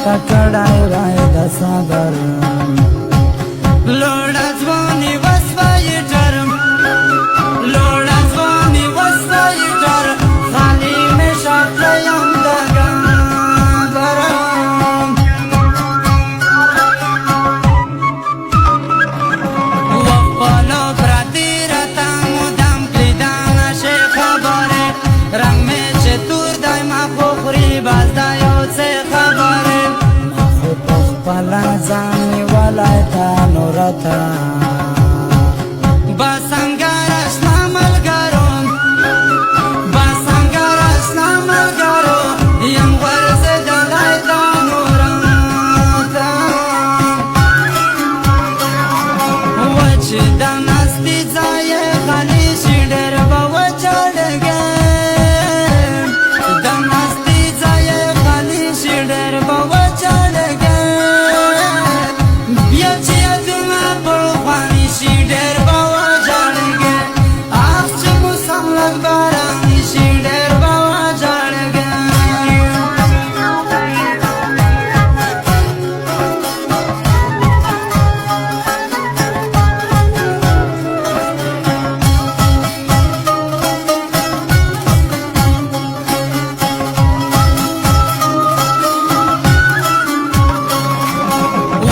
تا کړای راي د صبر لوړه ځواني وسوي ټرم لوړه ځواني وسوي ټر خالي مې شاته یم دګرم وخپلو پرتې راته مدام کلیدانه شي خبرې رنګ مې چې تور دی ما خو خوري باز دا یو څه خبرې ما خو په خپله ځان نیولی تا نورته بسنګر اشنا ملګرو بسنګر اشنا ملګرو یم ورزېدلی تا نورته و چې د نستي ځای یې خالي شي ډېر به وچړګې د نستي ځای یې خالي شي ډېر به وچړګې بیا چې یادونه پر خواني شي ډېر به وژړګې اخ چې موسم لږ باراني شي ډېر به وژړګې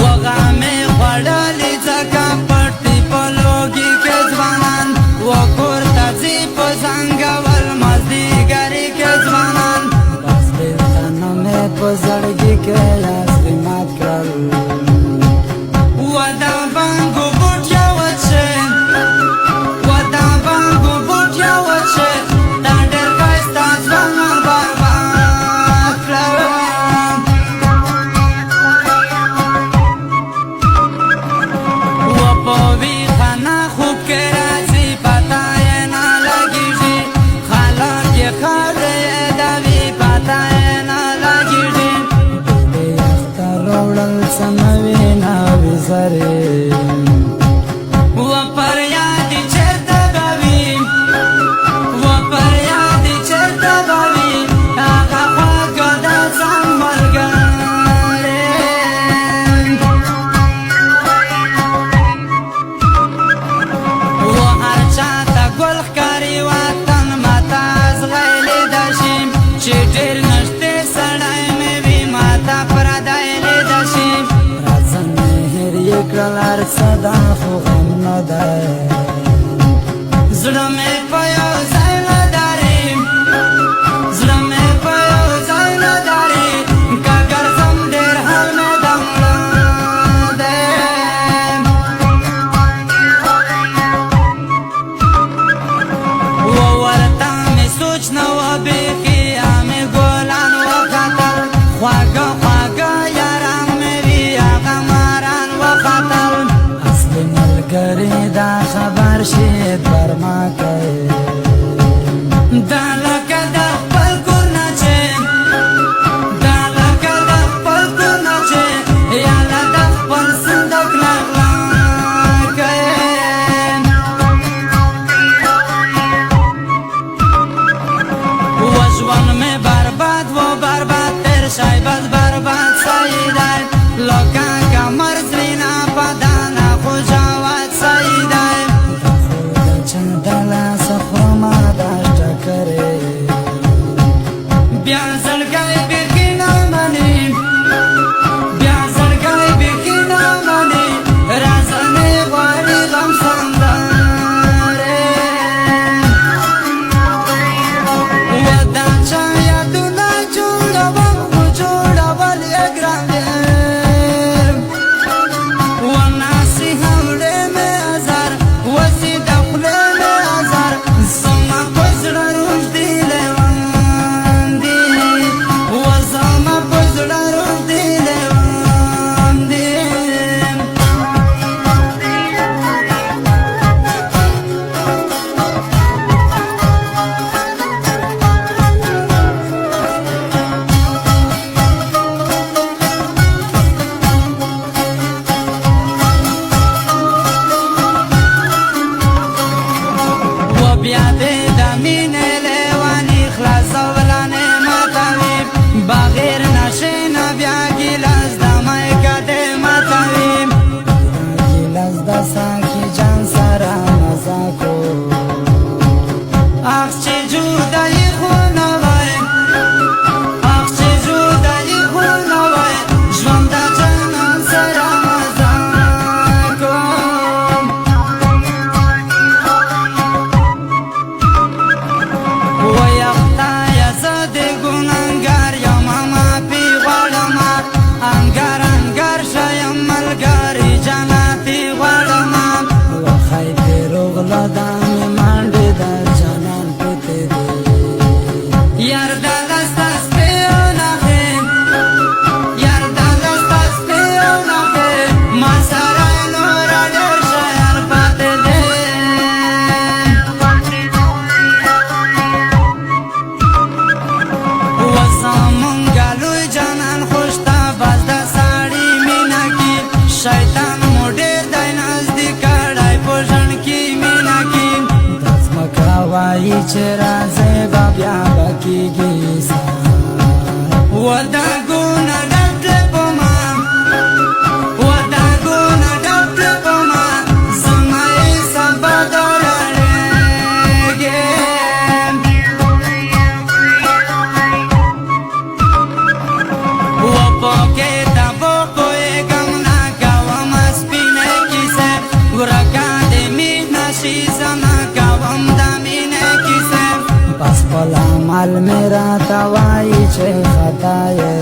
وغه مې خوړلې ځکه پټې په لوګي کې ځوانان و کور ته ځي په زنګول مازدیګري کې ځوانان بس بېلتانه مې په زړګي کې لاس مات کړل و د بانګو بوټیا وچې و د بانګو بوټیا وچې دا ډېر ښایسته ځوانان برباد کړل و په ویښانه خوب کې راځي پته یې نه لګېږي خلک یې ښادي یادوي پته یې نه لګېږي ډوډۍ اخته راوړل څه نوې نوې زرې و پر یاد چېرته به وي و پر یاد چېرته به وي هغه خواږه د ځان ملګری و هر چاته ګل ښکاري وطن ماته ازغی لیده شي چې ډېر نږدې سړی مې وي ماته پردی لیده شي راځه مې هېر یې کړل هر څه دا خو غم نه دی زړه مې په یو ځای نه داري زړه مې په یو ځای نه داري که ګرځم ډېر حال مې د مړه دی و ورته مې سوچ نه و بیخي مې ګلان وختل خواږه خواږه یاران مې وي هغه ماران وختل اصلي ملګري دا خبر شي برما کوي دا لکه د خپل کور نه چې دا لکه د خپل کور نه چې یاله د خپل صندوق نه غلا کوې و ژوند مې برباد و برباد تېر شی بس برباد سهی دی لکه کمر زرینه بدنه خو جواد سهی دی خو د چا د لاسه خورمه دا ټکرې بیا زړګی بیخي نه مني بیا زړګی بیخي نه مني راځه مې غواړي غم سندرې و دا چا یادونه جوړوم خو جوړوم وداګونه ډک په ما وداګونه ډک په ما زما یې سبا دراړېږي وپکې ته به پوهېږم نه کوم سپینې کیسې ورکه د مینه شي زما کوم د مینې کیسې بس خپل عمل مې راته وایي چې خطا یې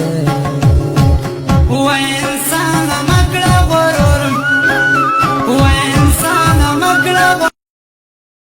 وایي